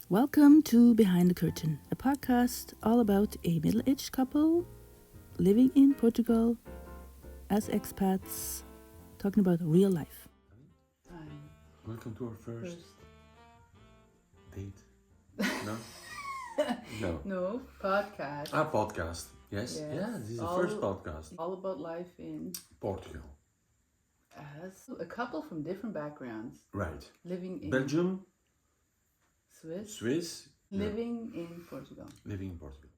Welcome to Behind the Curtain, a podcast all about a middle-aged couple living in Portugal as expats, talking about real life. Welcome to our first date. No? No. No, podcast. Podcast. Yes. Yes. Yeah, this is the first podcast. All about life in Portugal. as a couple from different backgrounds Right. living in Belgium, Swiss, living in Portugal. living in Portugal.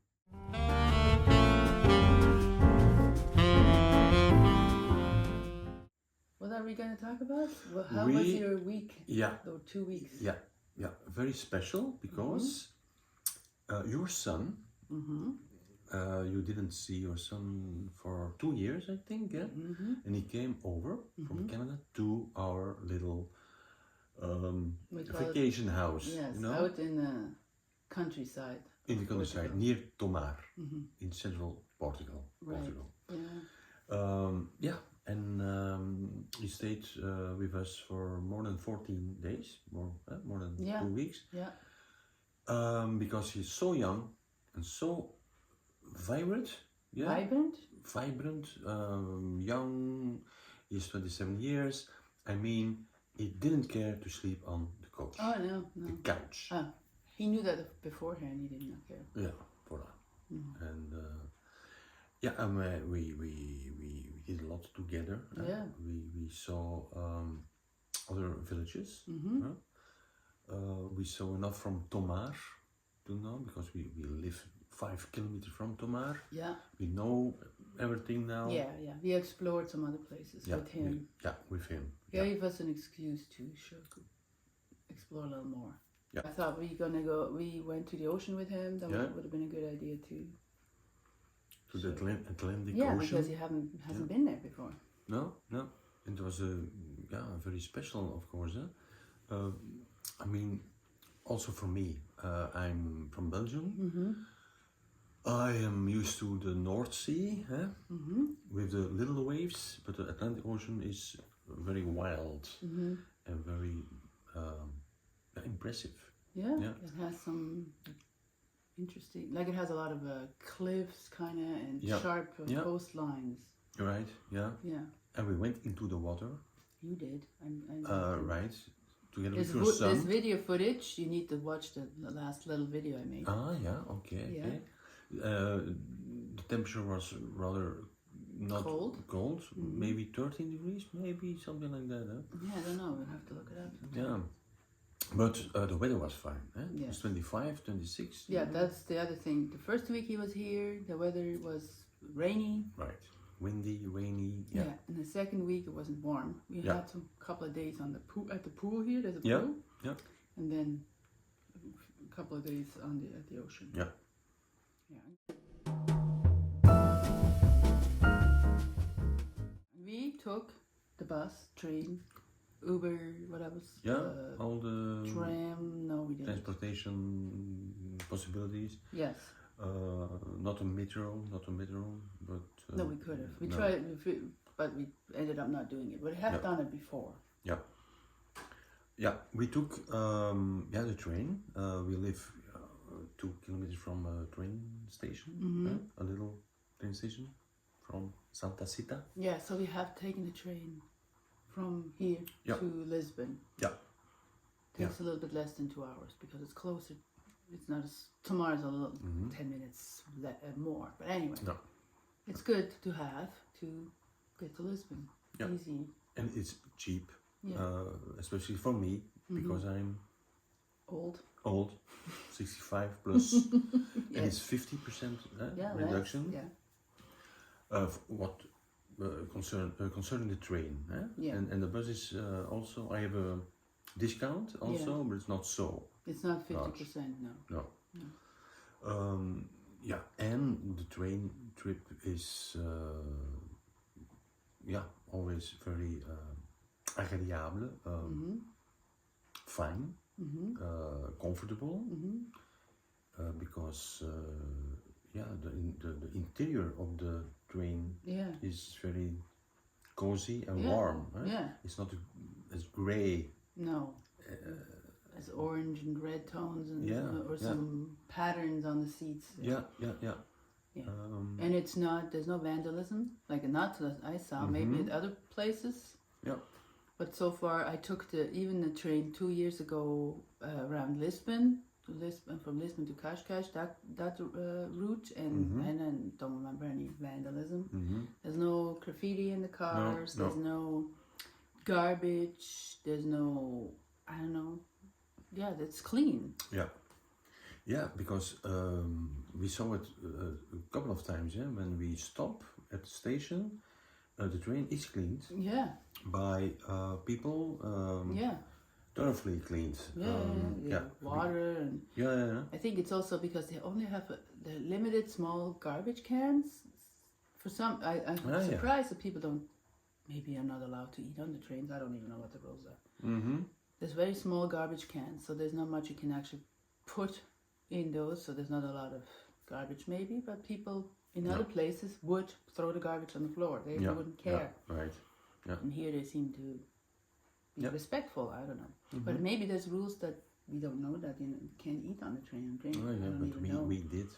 What are we going to talk about? Well, how was your week? Yeah. Or 2 weeks? Yeah. Very special because your son, you didn't see your son for 2 years, I think, yeah? And he came over from Canada to our little vacation house. Yes, you know? out in the countryside. In the countryside, near Tomar, in central Portugal. Right. Yeah. And he stayed with us for more than 14 days, more than 2 weeks. Yeah. Because he's so young and so vibrant. Yeah. Vibrant, young. He's 27 years. I mean, he didn't care to sleep on the couch. Oh, no. The couch. He knew that beforehand. He did not care. Yeah, voilà. And we did a lot together. We saw other villages. We saw enough from Tomar to know, because we live 5 kilometers from Tomar. Yeah. We know everything now. Yeah. We explored some other places with him. With him. Gave us an excuse to explore a little more. Yeah. I thought we went to the ocean with him. That would have been a good idea too. To the Atlantic Ocean. Yeah, because he hasn't been there before. No. And it was very special, of course. I mean, also for me, I'm from Belgium. I am used to the North Sea, with the little waves, but the Atlantic Ocean is very wild and very impressive. Yeah, it has some interesting, like it has a lot of cliffs kind of and sharp coastlines. Right, yeah. And we went into the water. You did. Right, together with your son. This video footage, you need to watch the last little video I made. Okay. The temperature was rather not cold, maybe 13 degrees, maybe something like that. Yeah, I don't know, we'll have to look it up. Yeah. But the weather was fine. Yes. It was 25, 26. Yeah, that's the other thing. The first week he was here, the weather was rainy. Right. Windy, rainy. Yeah. And the second week it wasn't warm. We had some couple of days on the pool at the pool here. There's a pool. Yeah. And then a couple of days at the ocean. Yeah. We took the bus, train, Uber, what else? All the tram. No, we didn't. Transportation possibilities. Yes. Not a metro, but no, we could have. We tried, but we ended up not doing it. But we have done it before. Yeah, we took the train. We live 2 kilometers from a train station, a little train station from Santa Cita. Yeah, so we have taken the train from here to Lisbon. Yeah. Takes a little bit less than 2 hours because it's closer. It's not as tomorrow's a little 10 minutes more. But anyway, it's good to have to get to Lisbon. Easy. And it's cheap, especially for me, because I'm old, 65 plus, and it's 50% reduction. What concerning the train, and the bus is also, I have a discount also, but it's not so. It's not 50%, no. And the train trip is always very agréable, fine, comfortable, because the interior of the train is very cozy and warm. It's not as grey as orange and red tones and or yeah. some patterns on the seats. Yeah. And there's no vandalism, like not that I saw, maybe at other places. Yeah. But so far, I took the train 2 years ago around Lisbon, from Lisbon to Cascais, that route, and I don't remember any vandalism. There's no graffiti in the cars. No. There's no garbage. There's no, I don't know. Yeah, it's clean. Yeah, because we saw it a couple of times. Yeah, when we stop at the station, the train is cleaned. Yeah. By people. Thoroughly cleaned. Water and. Yeah. I think it's also because they only have the limited small garbage cans. For some, I'm surprised that people don't. Maybe I'm not allowed to eat on the trains. I don't even know what the rules are. There's very small garbage cans, so there's not much you can actually put in those. So there's not a lot of garbage, maybe. But people in other places would throw the garbage on the floor. They wouldn't care. Yeah, right. Yeah. And here they seem to be respectful. I don't know, but maybe there's rules that we don't know that you can't eat on the train. Oh, yeah, but we did.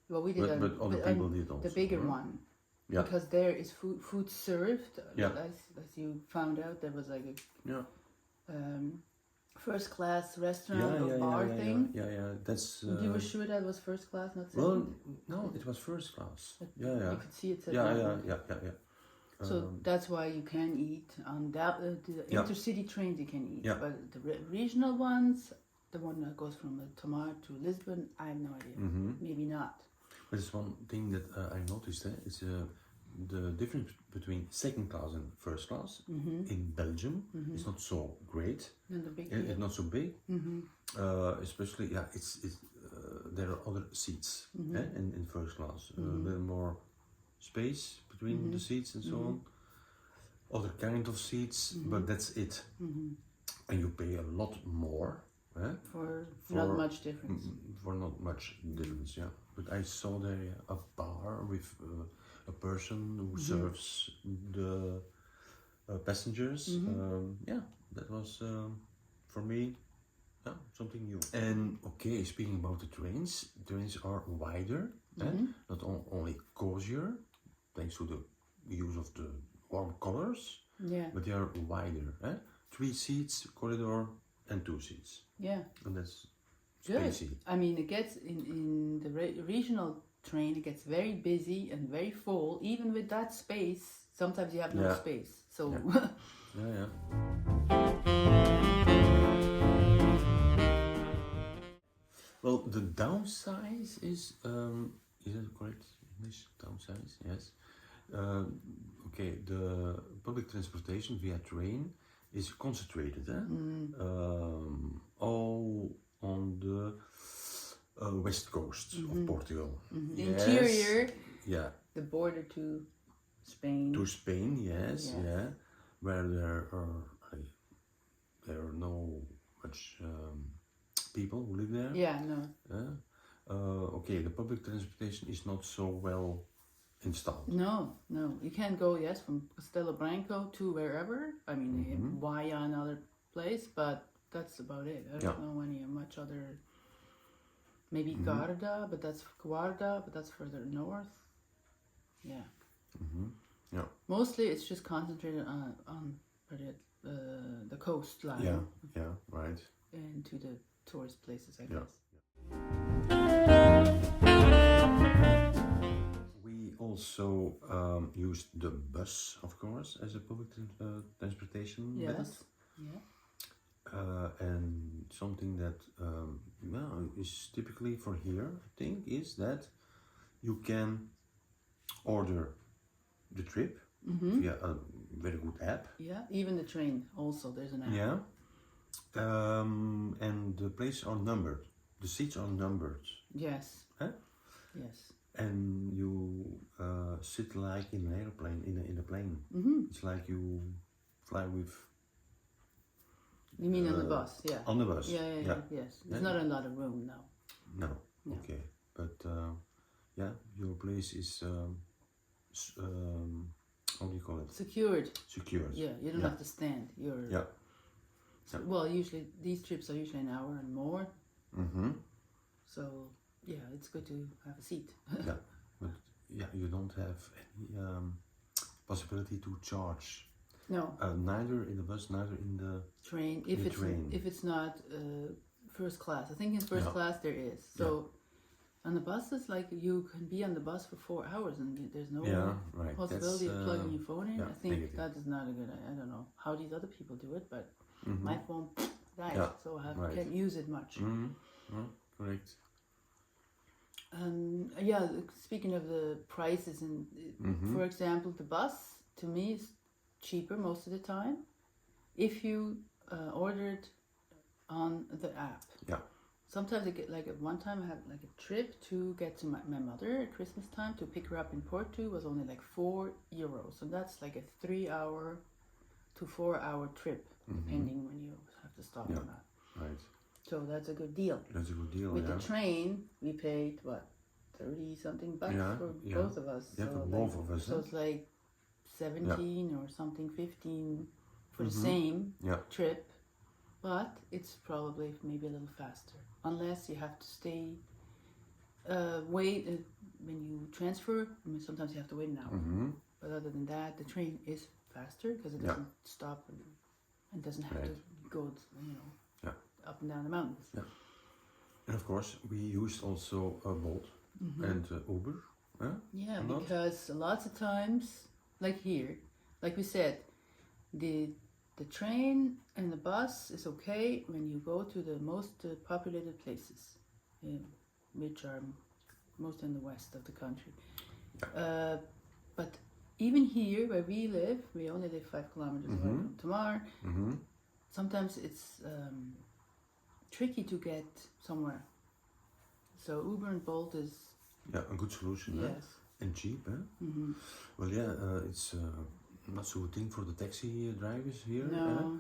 Well, we did, but other people did also. The bigger one, because there is food served. As you found out, there was like a first class restaurant or bar thing. Yeah. That's. You were sure that was first class, not second? Well, no, it was first class. You could see it. Yeah. So that's why you can eat on that. The intercity trains you can eat, but the regional ones, the one that goes from Tomar to Lisbon, I have no idea. Maybe not. But it's one thing that I noticed. It's the difference between second class and first class in Belgium is not so great. It's not so big. Especially, it's there are other seats in first class. A little more space between the seats and so on. Other kind of seats, but that's it. And you pay a lot more. For not much difference. For not much difference, yeah. But I saw there a bar with a person who serves the passengers. That was for me something new. And okay, speaking about the trains are wider, not only cozier, thanks to the use of the warm colors, but they are wider. 3 seats, corridor, and 2 seats. Yeah. And that's good. spacey. I mean, it gets in the regional train, it gets very busy and very full. Even with that space, sometimes you have no space. So. Yeah. Well, the downsize is it correct English? Downsize, yes. Okay, the public transportation via train is concentrated, all on the west coast of Portugal. The interior, the border to Spain. To Spain, yes. Where there are no much people who live there. Yeah, no. Okay, the public transportation is not so well installed. No, you can go from Castelo Branco to wherever. I mean, via another place, but that's about it. I don't know any much other. Maybe Guarda, but that's further north. Yeah. Yeah. Mostly, it's just concentrated on the coastline. Yeah, right. And to the tourist places, I guess. We also used the bus, of course, as a public transportation method. Yeah. And something that is typically for here, I think, is that you can order the trip via a very good app. Yeah, even the train also, there's an app. Yeah. And the places are numbered. The seats are numbered. Yes. Huh? Yes. And you sit like in an airplane, in a plane. It's like you fly with. You mean on the bus? Yeah. On the bus. Yeah. Yes. There's not a lot of room now. No. Okay. But your place is how do you call it? Secured. Secured. Yeah. You don't have to stand. You're. Yeah. So, well, usually these trips are usually an hour and more. Mm-hmm. So yeah, it's good to have a seat. Yeah, but you don't have any possibility to charge. No. Neither in the bus, neither in the train. If it's not first class, I think in first class there is. So on the buses, like you can be on the bus for 4 hours and there's no possibility of plugging your phone in. I think negative. That is not a good. I don't know how these other people do it, but my phone died, so I can't use it much. Correct. Speaking of the prices, and for example, the bus to me is cheaper most of the time if you order it on the app. Yeah. Sometimes I get at one time I had like a trip to get to my mother at Christmas time to pick her up in Porto was only like €4, and that's like a 3 hour to 4 hour trip depending when you have to stop or not. Right. So that's a good deal. That's a good deal. With the train, we paid what, 30 something bucks for both of us. Yeah, for both of us. So it's like 17 or something, 15 for the same trip, but it's probably maybe a little faster, unless you have to stay, wait when you transfer. I mean, sometimes you have to wait an hour, but other than that, the train is faster because it doesn't stop and doesn't have to go, up and down the mountains. Yeah. And of course, we used also Bolt and Uber. Yeah, because lots of times, like here, like we said, the train and the bus is okay when you go to the most populated places, which are most in the west of the country. Yeah. But even here where we live, we only live 5 kilometers away from Tamar. Sometimes it's tricky to get somewhere. So Uber and Bolt is a good solution. Yes. And cheap. Well, it's not so good thing for the taxi drivers here. No.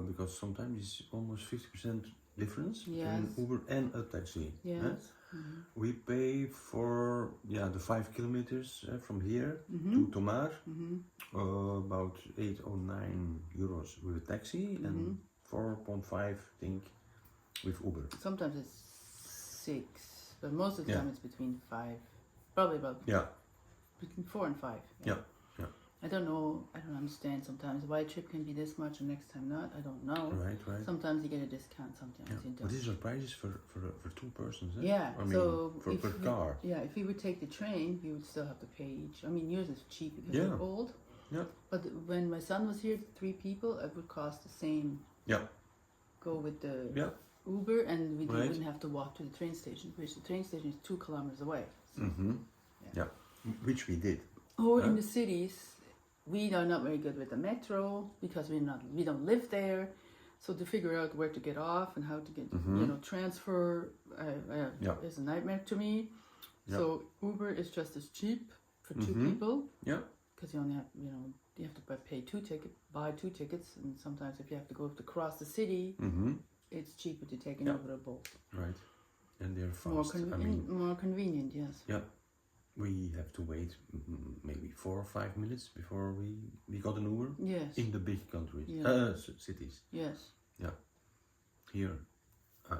Because sometimes it's almost 50% difference between Uber and a taxi. Yes. We pay for the 5 kilometers from here to Tomar, about €8 or €9 with a taxi and 4.5 I think with Uber. Sometimes it's 6, but most of the time it's between 5, probably about between 4 and 5. Yeah. I don't know. I don't understand sometimes why a trip can be this much and next time not. I don't know. Right. Sometimes you get a discount. Sometimes you don't. But these are prices for 2 persons. Yeah. I mean, so per car. Yeah. If we would take the train, we would still have to pay each. I mean, yours is cheap because you're old. Yeah. But when my son was here, 3 people, it would cost the same. Yeah. Go with the Uber, and we wouldn't have to walk to the train station, which the train station is 2 kilometers away. So, Which we did. Or in the cities, we are not very good with the metro because we don't live there. So to figure out where to get off and how to get transfer is a nightmare to me. So Uber is just as cheap for 2 people. Yeah. Because you only have you have to buy 2 tickets, and sometimes if you have to go across the city, it's cheaper to take an Uber or Bolt. Right. And they're fast. More convenient, yes. Yeah. We have to wait maybe 4 or 5 minutes before we got an Uber. Yes. In the big countries, cities. Yes. Yeah. Here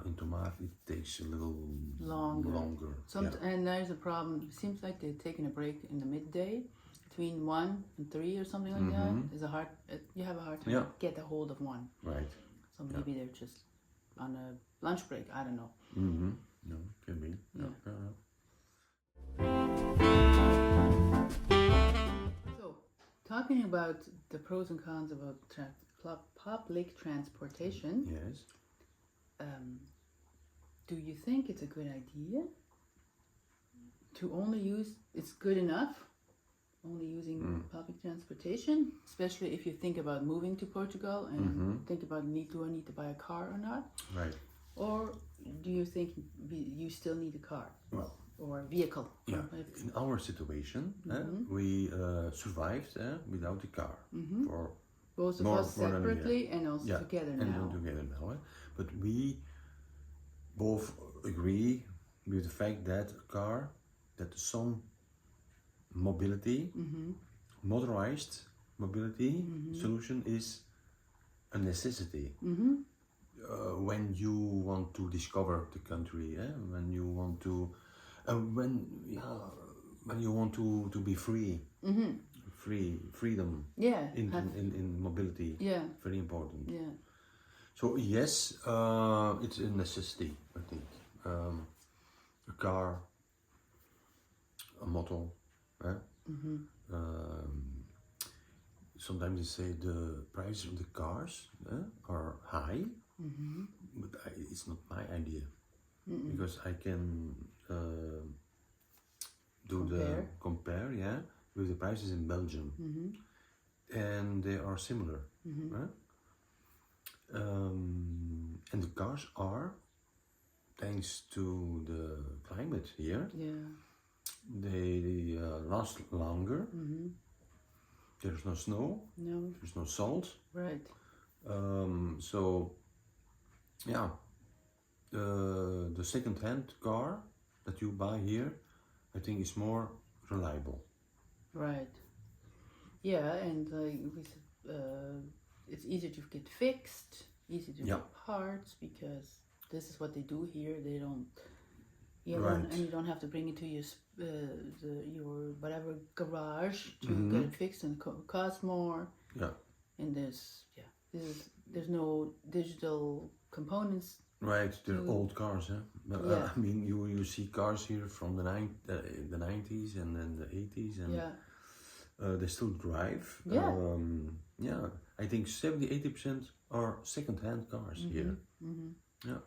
in Tomar it takes a little longer. And there's a problem. It seems like they're taking a break in the midday between 1 and 3 or something like that. You have a hard time to get a hold of one. Right. So maybe they're just on a lunch break. I don't know. No, can be. So, talking about the pros and cons about public transportation. Yes. Do you think it's a good idea to only use? It's good enough. Only using public transportation, especially if you think about moving to Portugal and think about do I need to buy a car or not? Right. Or do you think you still need a car? Well. Or vehicle. Yeah. In our situation, we survived without a car for both of us separately and also together now. And together now. But we both agree with the fact that some mobility, motorized mobility solution is a necessity. When you want to discover the country, when you want to, when you want to be free, freedom, in mobility, very important. Yeah. So yes, it's a necessity, I think. A car, a motor. Sometimes they say the price of the cars are high, but it's not my idea, because I can compare with the prices in Belgium, and they are similar. And the cars are, thanks to the climate here, they last longer. There's no snow, there's no salt. Right. So, yeah, the second-hand car that you buy here, I think is more reliable. Right. Yeah, and it's easier to get fixed, easy to get parts, because this is what they do here. They don't. And you don't have to bring it to your whatever garage to get it fixed, and cost more. Yeah. And there's no digital components. Right, they're old cars, I mean, you see cars here from the 90s and then the 80s, and they still drive. I think 70-80% are second-hand cars here. Yeah,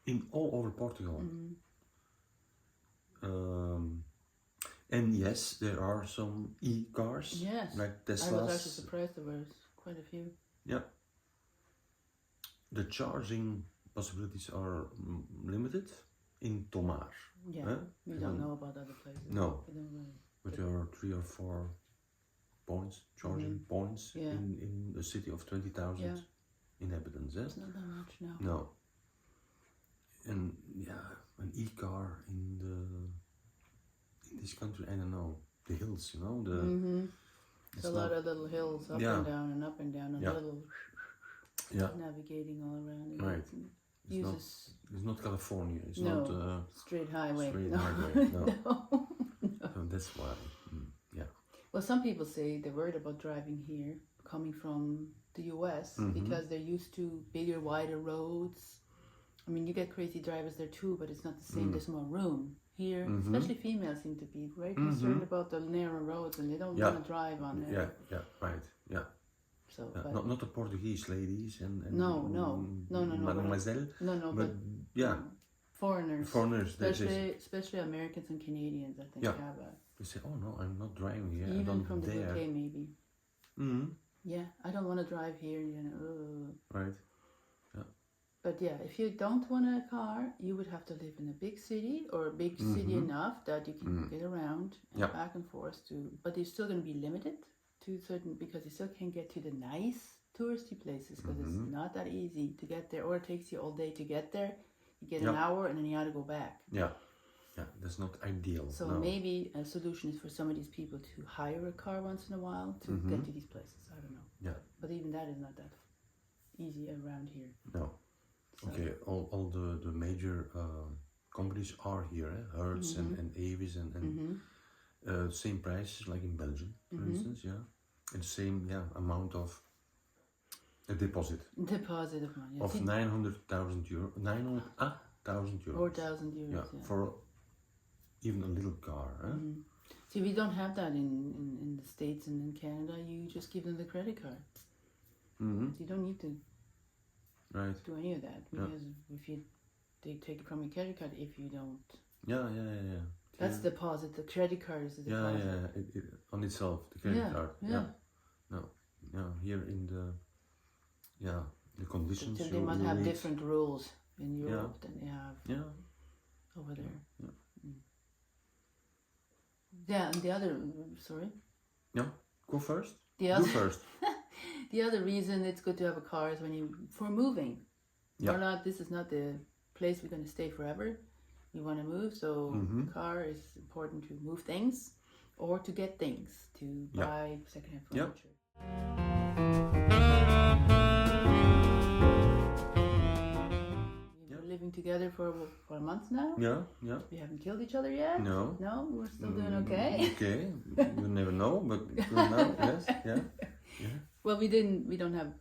in all over Portugal. And yes, there are some e-cars. Yes, like Teslas. I was actually surprised there was quite a few. Yeah. The charging possibilities are limited in Tomar. Yeah, we don't know about other places. No, we don't really. But there are 3 or 4 points, charging points in a city of 20,000 inhabitants. It's not that much now. No. And an e-car in this country, I don't know, the hills, It's a lot of little hills up and down and up and down, and little navigating all around. Right. It's not California. It's not straight highway. No. So that's why. Well, some people say they're worried about driving here, coming from the US, because they're used to bigger, wider roads. I mean, you get crazy drivers there too, but it's not the same. There's more room here. Especially females seem to be very concerned about the narrow roads, and they don't want to drive on there. Yeah. So, not the Portuguese ladies and no, mademoiselle. No, but foreigners, especially Americans and Canadians, I think have a. They say, "Oh no, I'm not driving here. Even I don't from the dare." UK, maybe. Yeah, I don't want to drive here. Right. But if you don't want a car, you would have to live in a big city, or a big city enough that you can get around and back and forth but you're still going to be limited to certain, because you still can't get to the nice touristy places, because it's not that easy to get there, or it takes you all day to get there. You get an hour and then you got to go back. Yeah, that's not ideal. So maybe a solution is for some of these people to hire a car once in a while to get to these places. I don't know. Yeah. But even that is not that easy around here. No. So. Okay, all the major companies are here, Hertz and Avis and same prices like in Belgium, for instance, and same amount of a deposit of money of 900,000 euros, 900,000 euros, or 1,000 euros, for even a little car. See, we don't have that in the States and in Canada. You just give them the credit card. You don't need to. Right. Do any of that, because they take it from your credit card if you don't. Yeah. That's the deposit. The credit card is the deposit. It on itself, the credit card. No. Here in the conditions. So they must have different rules in Europe than they have over there. And the other, sorry. Yeah, go first. Do first. The other reason it's good to have a car is for moving. This is not the place we're going to stay forever. We want to move, so the car is important to move things, or to get things, to buy secondhand furniture. together for a month now. Yeah, yeah. We haven't killed each other yet. No. No, we're still doing okay. Okay, you never know, but good now, yes, yeah. Well, we don't have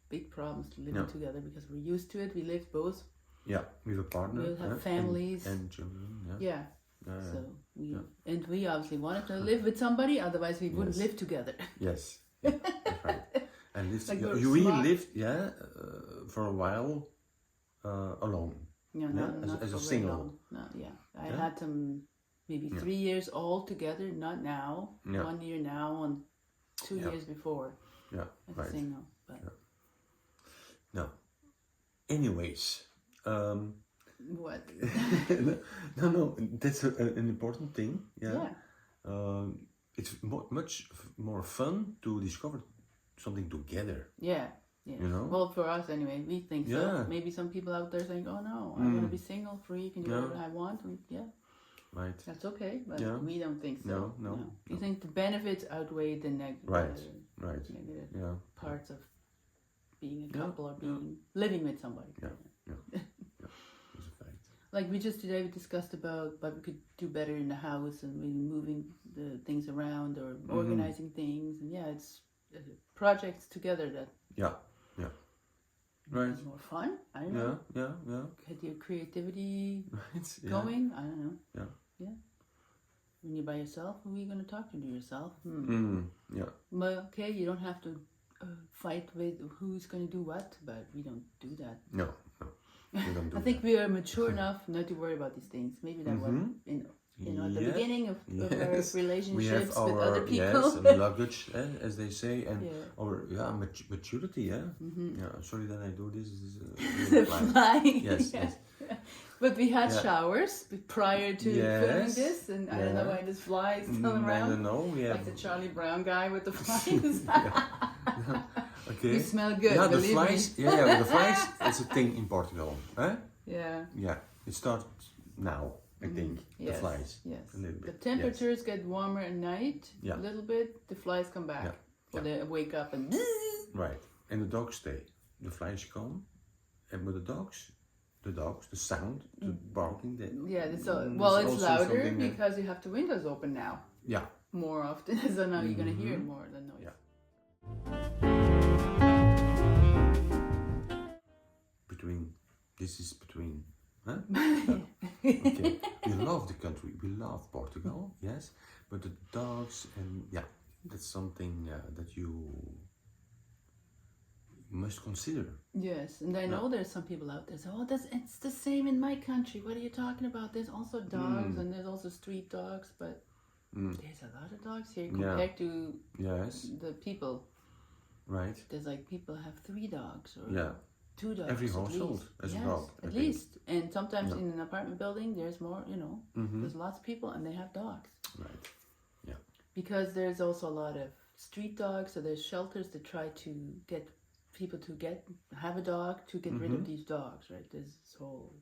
big problems living together because we're used to it. We live both. Yeah, with a partner. We have families and children. Yeah. Yeah. So we obviously wanted to live with somebody, otherwise we wouldn't live together. Yes, that's right. And Like you really lived, for a while alone. Yeah, not as for a very single. long. No, I had them maybe 3 years all together. Not now. 1 year now and 2 years before. Yeah, as right. a single. But No. Anyways. What? No. That's an important thing. Yeah. Yeah. It's much more fun to discover something together. Yeah. Yeah. You know? Well, for us anyway, we think so. Yeah. Maybe some people out there think, "Oh no, I want to be single, free, can do whatever I want." And Right. that's okay. But we don't think so. No. We think the benefits outweigh the negative. Right. Negative parts of being a couple or being living with somebody. It's a fact. Like we discussed about what we could do better in the house and maybe moving the things around or organizing things, and it's projects together that Right. is more fun. I don't know. Yeah. Get your creativity Right. going. I don't know. Yeah. When you're by yourself, who are you going to talk to yourself? Yeah. Well, okay, you don't have to fight with who's going to do what, but we don't do that. No. We don't do I think we are mature enough not to worry about these things. Maybe that was at the beginning of our relationships with other people. Yes, and luggage, as they say, and our maturity. Sorry that I do this. The fly. Yes. But we had showers prior to filming this, and I don't know why this fly is still around. I don't know. We have like the Charlie Brown guy with the flies. Okay. You smell good. Yeah, the believe flies. me. Yeah, the flies. It's a thing in Portugal. Yeah. Yeah, it starts now. I think the flies. Yes. A little bit. The temperatures get warmer at night. Yeah. A little bit. The flies come back. Yeah. Or they wake up and. Right, and the dogs stay. The flies come, and with the dogs, the sound, the barking. It's louder something, because you have the windows open now. Yeah. More often, so now you're gonna hear more than noise. Yeah. Between, huh? Okay. We love the country. We love Portugal, yes. But the dogs and that's something that you must consider. Yes, and I know there's some people out there say, "Oh, it's the same in my country. What are you talking about? There's also dogs and there's also street dogs, but there's a lot of dogs here compared to the people." Right. There's like people have 3 dogs or 2 dogs. Every household has a dog. At least. And sometimes in an apartment building, there's more. There's lots of people and they have dogs. Right. Yeah. Because there's also a lot of street dogs, so there's shelters that try to get people to have a dog to get rid of these dogs, right? There's this whole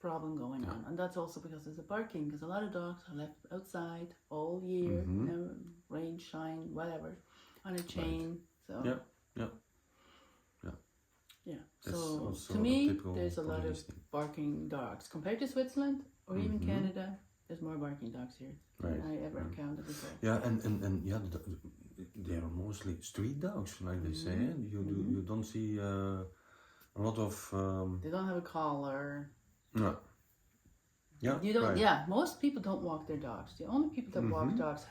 problem going on, and that's also because there's a barking, because a lot of dogs are left outside all year, rain, shine, whatever, on a chain. So so to me, there's a lot of barking dogs compared to Switzerland or even Canada. There's more barking dogs here than I ever encountered before. Yeah, and they are mostly street dogs, like they say. You don't see a lot of. They don't have a collar. No. Yeah. You don't. Yeah, most people don't walk their dogs. The only people that walk dogs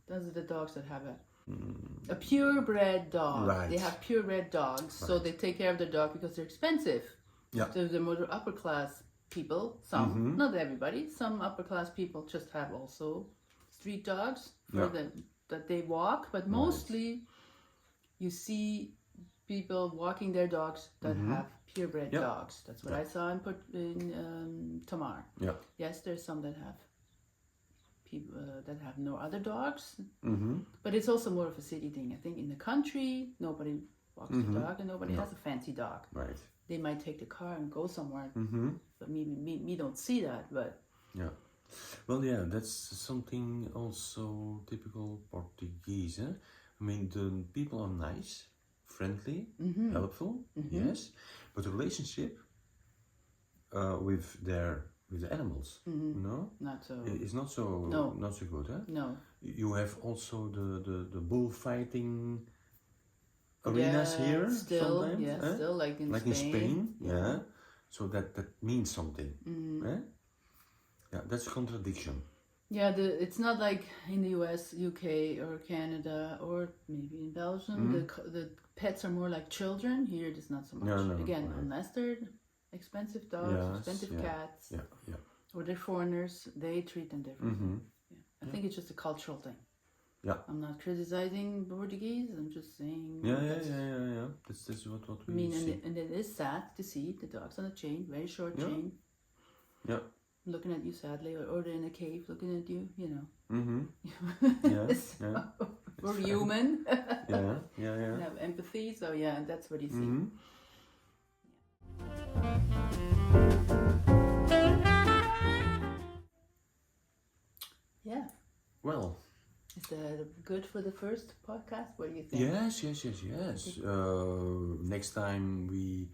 those are the dogs that have a purebred dog. Right. They have purebred dogs, so they take care of their dog because they're expensive. Yeah. So the more upper class people, some, not everybody, some upper class people just have also street dogs for that they walk, but mostly you see people walking their dogs that have purebred dogs. That's what I saw in Tamar. Yeah. Yes, there's some that have people that have no other dogs, but it's also more of a city thing. I think in the country, nobody walks the dog and nobody has a fancy dog. Right. They might take the car and go somewhere, but me don't see that. But well, that's something also typical Portuguese. I mean, the people are nice, friendly, helpful, yes, but the relationship with the animals. No, Not so. it's not so not so good. Huh? No. You have also the bullfighting arenas here still, sometimes. yeah, still like in Spain. Yeah. So that means something. Eh? Yeah, that's a contradiction. Yeah, it's not like in the US, UK, or Canada, or maybe in Belgium. The pets are more like children. Here, it's not so much. No, Again, right. unless they're expensive dogs, expensive cats, or they're foreigners, they treat them differently. I think it's just a cultural thing. Yeah. I'm not criticizing Portuguese. I'm just saying. Yeah. That's what we see. And it is sad to see the dogs on a chain, very short chain. Yeah. Looking at you sadly, or they're in a cave looking at you, you know. We're human. Yeah. We have empathy, so yeah, that's what you see. Yeah. Well. Is that good for the first podcast? What do you think? Yes. Next time we.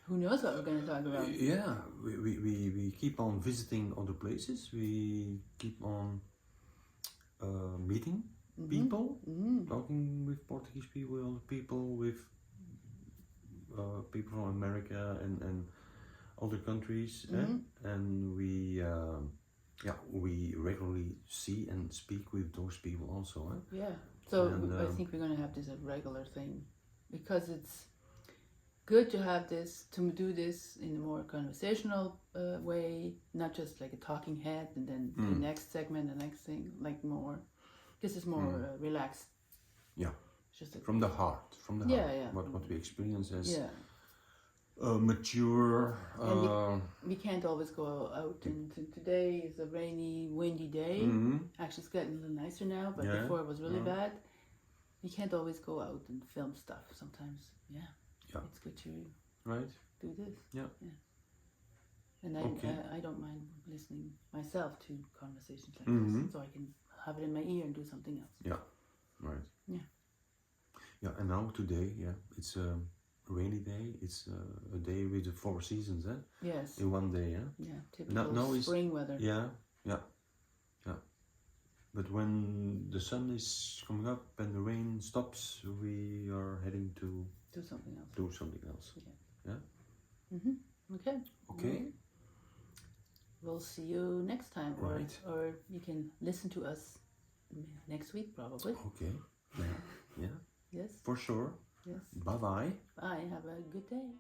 Who knows what we're going to talk about? Yeah, we keep on visiting other places. We keep on meeting people, talking with Portuguese people, other people, with people from America and other countries, and we regularly see and speak with those people also. Yeah, so I think we're going to have this a regular thing, because it's good to have this, to do this in a more conversational way, not just like a talking head and then the next segment, the next thing, like more. This is more relaxed. Yeah. Just from the heart. What we experience as mature. We can't always go out, and today is a rainy, windy day. Actually, it's getting a little nicer now, but before it was really bad. You can't always go out and film stuff. Sometimes, it's good to do this. Yeah. And I don't mind listening myself to conversations like this, so I can have it in my ear and do something else. Yeah, right. Yeah, and now today, it's a rainy day. It's a day with the 4 seasons, Yes. in one day, Yeah, typical spring weather. Yeah. But when the sun is coming up and the rain stops, we are heading to do something else. Yeah. Okay. We'll see you next time, or you can listen to us next week probably. Okay. Yeah. Yes. For sure. Yes. Bye. Bye. Have a good day.